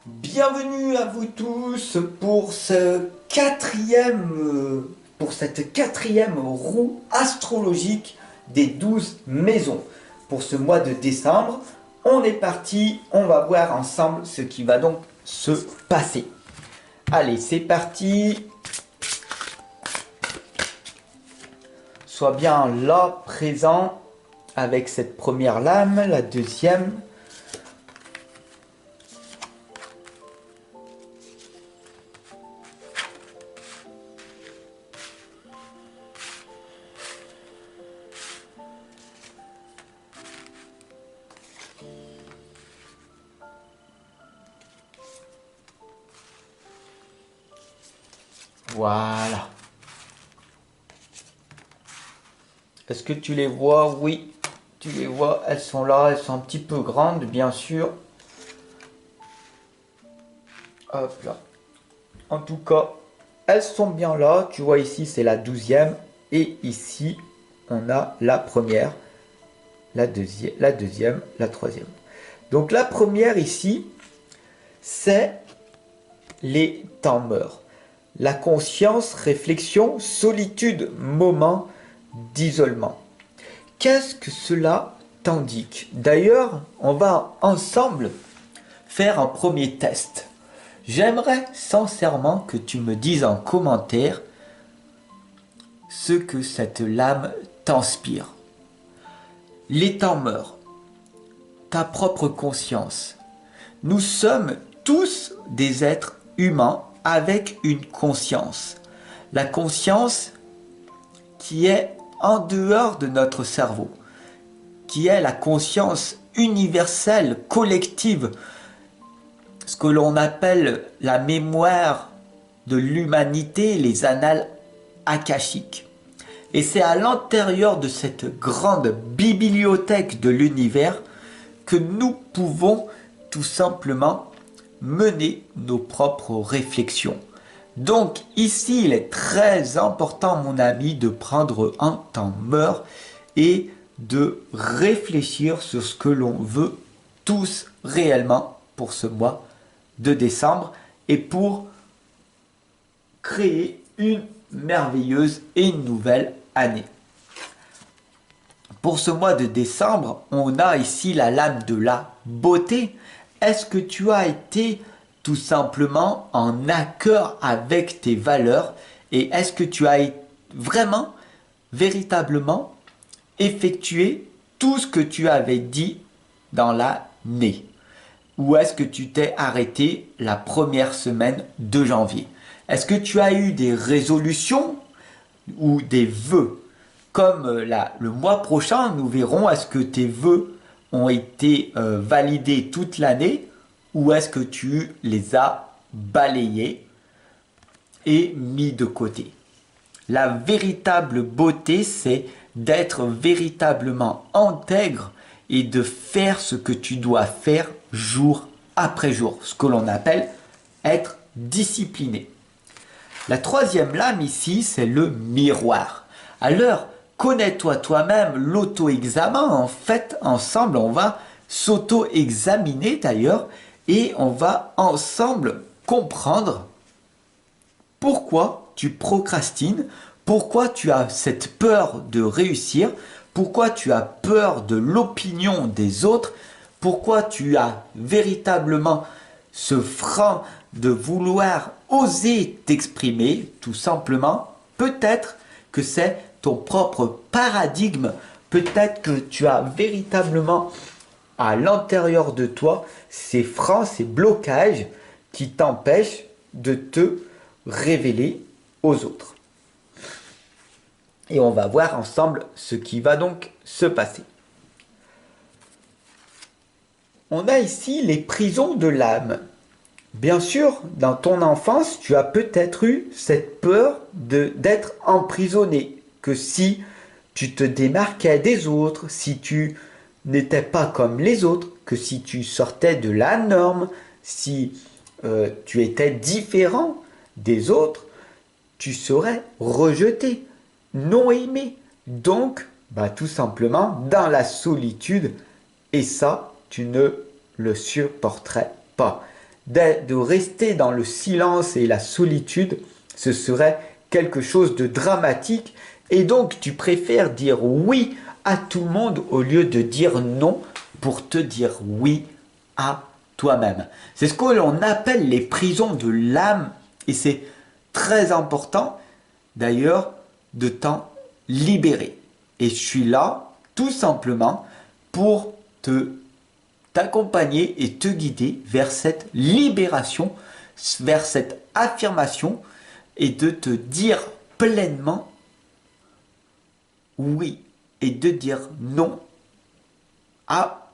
Bienvenue à vous tous pour pour cette quatrième roue astrologique des 12 maisons. Pour ce mois de décembre, on est parti, on va voir ensemble ce qui va donc se passer. Allez, c'est parti. Sois bien là, présent, avec cette première lame, la deuxième. Voilà. Est-ce que tu les vois? Oui, tu les vois, elles sont là, elles sont un petit peu grandes, bien sûr. Hop là. En tout cas, elles sont bien là. Tu vois ici, c'est la 12e. Et ici, on a la première, la deuxième, la troisième. Donc la première ici, c'est les temps morts. La conscience, réflexion, solitude, moment d'isolement. Qu'est-ce que cela t'indique? D'ailleurs, on va ensemble faire un premier test. J'aimerais sincèrement que tu me dises en commentaire ce que cette lame t'inspire. Les temps meurent, ta propre conscience. Nous sommes tous des êtres humains avec une conscience. La conscience qui est en dehors de notre cerveau, qui est la conscience universelle, collective, ce que l'on appelle la mémoire de l'humanité, les annales akashiques. Et c'est à l'intérieur de cette grande bibliothèque de l'univers que nous pouvons tout simplement mener nos propres réflexions. Donc ici, il est très important, mon ami, de prendre un temps mort et de réfléchir sur ce que l'on veut tous réellement pour ce mois de décembre et pour créer une merveilleuse et une nouvelle année. Pour ce mois de décembre, on a ici la lame de la beauté. Est-ce que tu as été tout simplement en accord avec tes valeurs et est-ce que tu as vraiment, véritablement effectué tout ce que tu avais dit dans l'année? Ou est-ce que tu t'es arrêté la première semaine de janvier? Est-ce que tu as eu des résolutions ou des vœux? Comme le mois prochain, nous verrons est-ce que tes vœux ont été validés toute l'année ou est-ce que tu les as balayés et mis de côté. La véritable beauté, c'est d'être véritablement intègre et de faire ce que tu dois faire jour après jour, ce que l'on appelle être discipliné. La troisième lame ici, c'est le miroir. Alors, connais-toi toi-même, l'auto-examen. En fait, ensemble, on va s'auto-examiner d'ailleurs et on va ensemble comprendre pourquoi tu procrastines, pourquoi tu as cette peur de réussir, pourquoi tu as peur de l'opinion des autres, pourquoi tu as véritablement ce frein de vouloir oser t'exprimer, tout simplement. Peut-être que c'est ton propre paradigme, peut-être que tu as véritablement à l'intérieur de toi ces freins, ces blocages qui t'empêchent de te révéler aux autres. Et on va voir ensemble ce qui va donc se passer. On a ici les prisons de l'âme. Bien sûr, dans ton enfance, tu as peut-être eu cette peur d'être emprisonné, que si tu te démarquais des autres, si tu n'étais pas comme les autres, que si tu sortais de la norme, si tu étais différent des autres, tu serais rejeté, non aimé. Donc, tout simplement, dans la solitude, et ça, tu ne le supporterais pas. de rester dans le silence et la solitude, ce serait quelque chose de dramatique. Et donc, tu préfères dire oui à tout le monde au lieu de dire non pour te dire oui à toi-même. C'est ce que l'on appelle les prisons de l'âme. Et c'est très important, d'ailleurs, de t'en libérer. Et je suis là, tout simplement, pour t'accompagner et te guider vers cette libération, vers cette affirmation et de te dire pleinement oui et de dire non à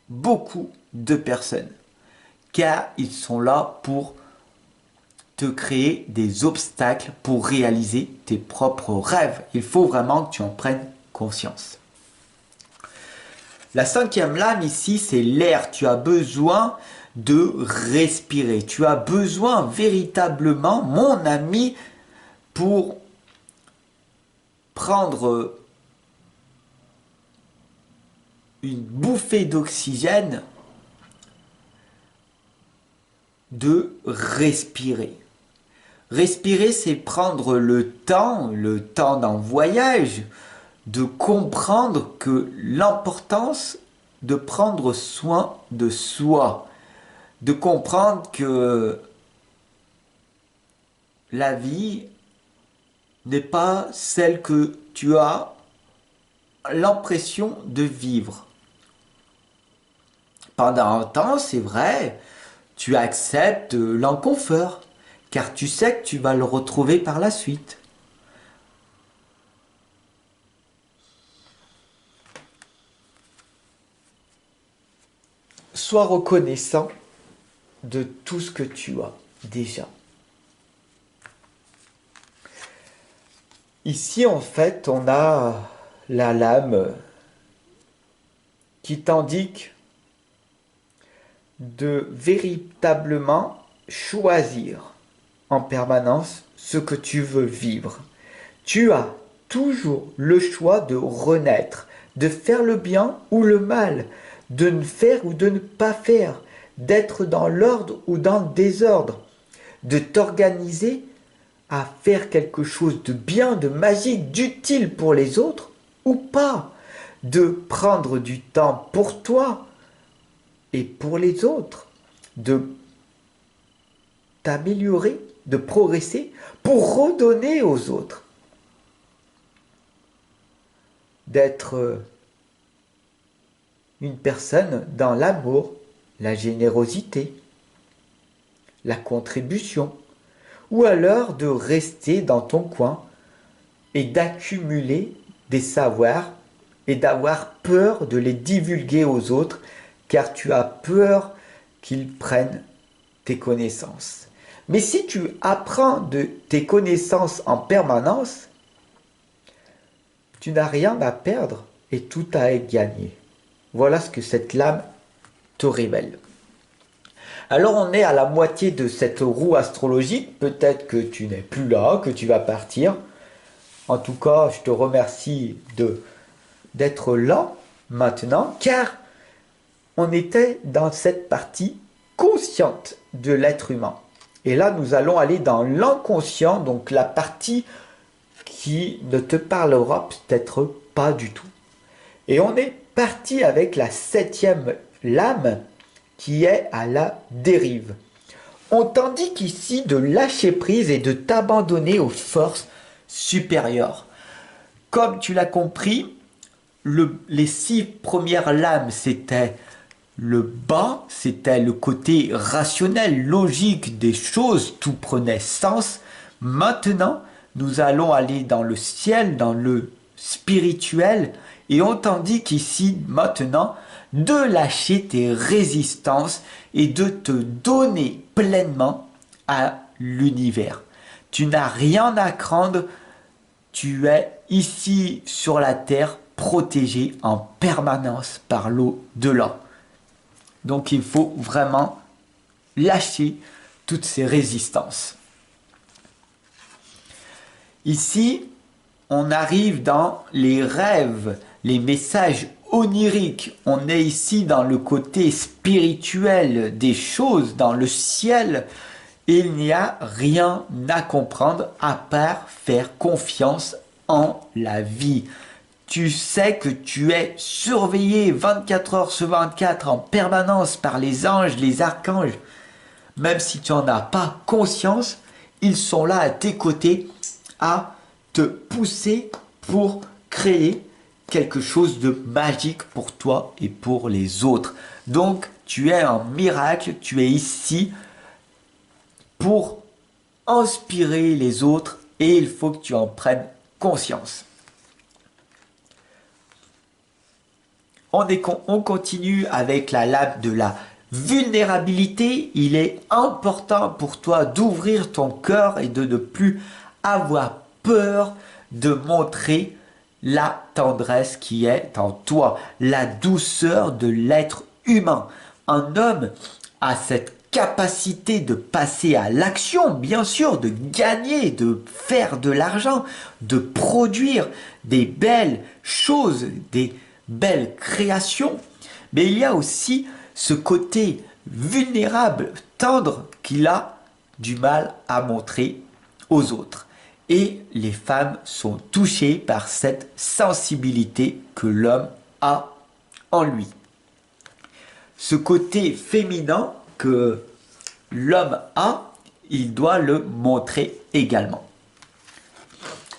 beaucoup de personnes car ils sont là pour te créer des obstacles pour réaliser tes propres rêves. Il faut vraiment que tu en prennes conscience. La cinquième lame ici, c'est l'air. Tu as besoin de respirer. Tu as besoin véritablement, mon ami, pour prendre une bouffée d'oxygène, de respirer. Respirer, c'est prendre le temps d'un voyage, de comprendre que l'importance de prendre soin de soi, de comprendre que la vie n'est pas celle que tu as l'impression de vivre. Pendant un temps, c'est vrai, tu acceptes l'inconfort, car tu sais que tu vas le retrouver par la suite. Sois reconnaissant de tout ce que tu as déjà. Ici, en fait, on a la lame qui t'indique de véritablement choisir en permanence ce que tu veux vivre. Tu as toujours le choix de renaître, de faire le bien ou le mal, de ne faire ou de ne pas faire, d'être dans l'ordre ou dans le désordre, de t'organiser à faire quelque chose de bien, de magique, d'utile pour les autres ou pas, de prendre du temps pour toi et pour les autres, de t'améliorer, de progresser pour redonner aux autres, d'être une personne dans l'amour, la générosité, la contribution, ou alors de rester dans ton coin et d'accumuler des savoirs et d'avoir peur de les divulguer aux autres car tu as peur qu'ils prennent tes connaissances. Mais si tu apprends de tes connaissances en permanence, tu n'as rien à perdre et tout à gagner. Voilà ce que cette lame te révèle. Alors on est à la moitié de cette roue astrologique, peut-être que tu n'es plus là, que tu vas partir. En tout cas, je te remercie d'être là maintenant, car on était dans cette partie consciente de l'être humain. Et là, nous allons aller dans l'inconscient, donc la partie qui ne te parlera peut-être pas du tout. Et on est parti avec la septième lame qui est à la dérive. On t'indique ici de lâcher prise et de t'abandonner aux forces supérieures. Comme tu l'as compris, les 6 premières lames, c'était le bas, c'était le côté rationnel, logique des choses, tout prenait sens. Maintenant, nous allons aller dans le ciel, dans le spirituel, et on t'indique ici, maintenant, de lâcher tes résistances et de te donner pleinement à l'univers. Tu n'as rien à craindre, tu es ici sur la terre protégé en permanence par l'au-delà. Donc il faut vraiment lâcher toutes ces résistances. Ici, on arrive dans les rêves, les messages onirique. On est ici dans le côté spirituel des choses, dans le ciel. Il n'y a rien à comprendre à part faire confiance en la vie. Tu sais que tu es surveillé 24 heures sur 24 en permanence par les anges, les archanges. Même si tu n'en as pas conscience, ils sont là à tes côtés à te pousser pour créer quelque chose de magique pour toi et pour les autres. Donc, tu es un miracle, tu es ici pour inspirer les autres et il faut que tu en prennes conscience. On continue avec la lame de la vulnérabilité. Il est important pour toi d'ouvrir ton cœur et de ne plus avoir peur de montrer la tendresse qui est en toi, la douceur de l'être humain. Un homme a cette capacité de passer à l'action, bien sûr, de gagner, de faire de l'argent, de produire des belles choses, des belle création, mais il y a aussi ce côté vulnérable, tendre qu'il a du mal à montrer aux autres. Et les femmes sont touchées par cette sensibilité que l'homme a en lui. Ce côté féminin que l'homme a, il doit le montrer également.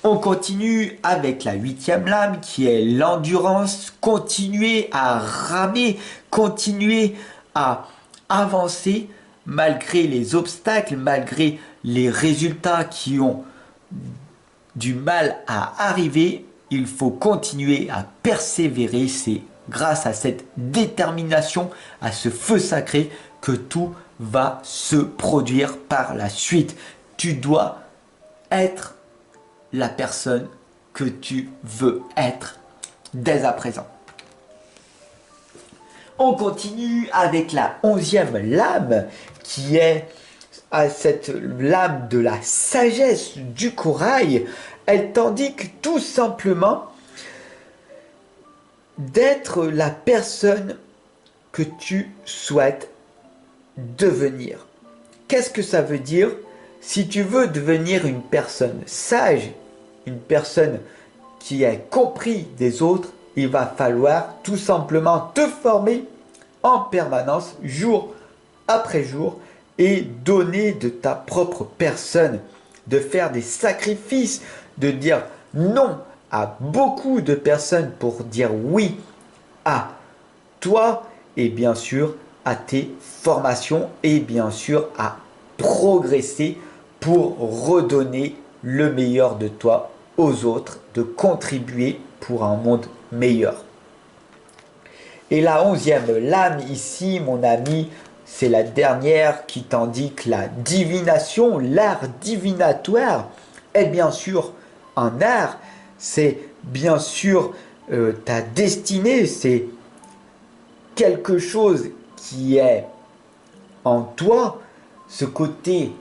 On continue avec la 8e lame qui est l'endurance. Continuer à ramer, continuer à avancer malgré les obstacles, malgré les résultats qui ont du mal à arriver. Il faut continuer à persévérer. C'est grâce à cette détermination, à ce feu sacré que tout va se produire par la suite. Tu dois être la personne que tu veux être dès à présent. On continue avec la 11e lame qui est cette lame de la sagesse du corail. Elle t'indique tout simplement d'être la personne que tu souhaites devenir. Qu'est-ce que ça veut dire? Si tu veux devenir une personne sage, une personne qui est compris des autres, il va falloir tout simplement te former en permanence, jour après jour, et donner de ta propre personne, de faire des sacrifices, de dire non à beaucoup de personnes pour dire oui à toi et bien sûr à tes formations et bien sûr à progresser pour redonner le meilleur de toi aux autres, de contribuer pour un monde meilleur. Et la 11e lame ici, mon ami, c'est la dernière qui t'indique la divination, l'art divinatoire est bien sûr un art, c'est bien sûr ta destinée, c'est quelque chose qui est en toi, ce côté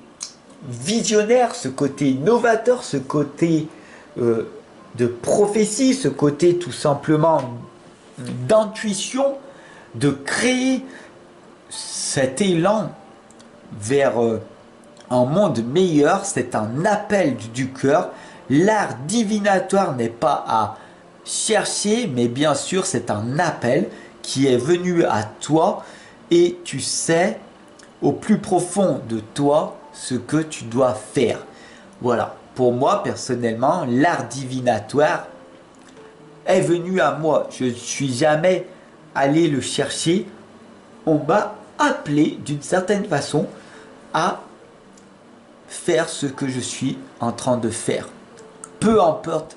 visionnaire, ce côté novateur, ce côté de prophétie, ce côté tout simplement d'intuition, de créer cet élan vers un monde meilleur. C'est un appel du cœur. L'art divinatoire n'est pas à chercher, mais bien sûr c'est un appel qui est venu à toi et tu sais au plus profond de toi ce que tu dois faire. Voilà, pour moi personnellement, l'art divinatoire est venu à moi. Je ne suis jamais allé le chercher. On m'a appelé d'une certaine façon à faire ce que je suis en train de faire. Peu importe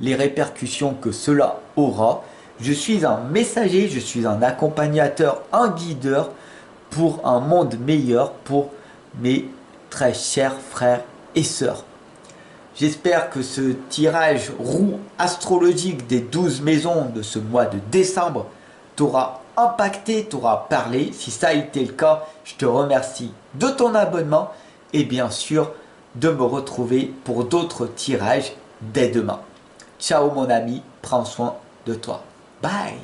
les répercussions que cela aura, je suis un messager, je suis un accompagnateur, un guideur pour un monde meilleur pour mes très chers frères et sœurs. J'espère que ce tirage roue astrologique des 12 maisons de ce mois de décembre t'aura impacté, t'aura parlé. Si ça a été le cas, je te remercie de ton abonnement et bien sûr de me retrouver pour d'autres tirages dès demain. Ciao mon ami, prends soin de toi. Bye.